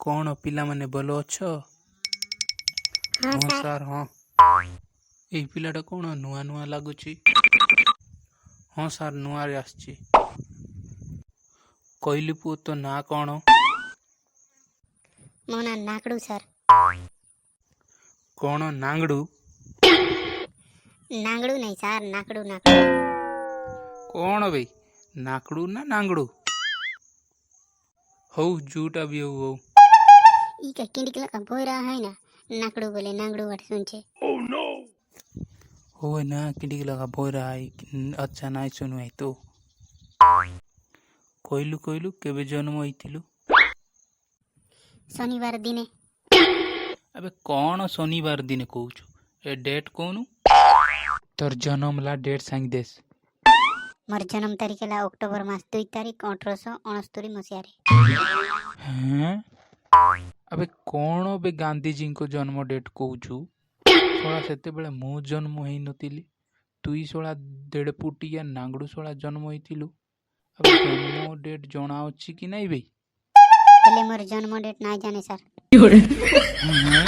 कौन पिला माने बोलो अच्छो? हाँ हाँ सर। सार हाँ। एई पिलाटा कौन नुआ नुआ लागुची? हाँ सार नुआ रे आसची। कहली पुओ तो ना कौन? मो ना नाकड़ू सर। कौन नांगड़ू? नांगड़ू नहीं सर, नाकड़ू नाकड़ू। कौन भाई नाकड़ू ना नांगड़ू? हो जूटा भी हो। ई का किंडिकला का बोल रहा है ना, नाकड़ू बोले नांगड़ू वाट सुनचे। हो ना किडिक लगा बोल रहा है अच्छा ना सुनु है तो कहलु कहलु केबे जन्म होइथिलु? शनिवार दिने। अबे कौन शनिवार दिन कहूछु ए डेट कहनु तोर जन्म ला डेट सांग देस। मोर जन्म तारीख ला अक्टोबर मास 2 तारीख 1869 मसीहा रे। हैं अबे कौन बे गांधी जी को जन्म डेट कहूछु? सोला सेते बेले मु जन्म होई नतिली तुई सोला देड़ पुटिया नांगड़ू सोला जन्म होइथिलु। अबे जन्म डेट जणा अछि कि नहीं बे? पहले मोर जन्म डेट ना जाने सर। हैं?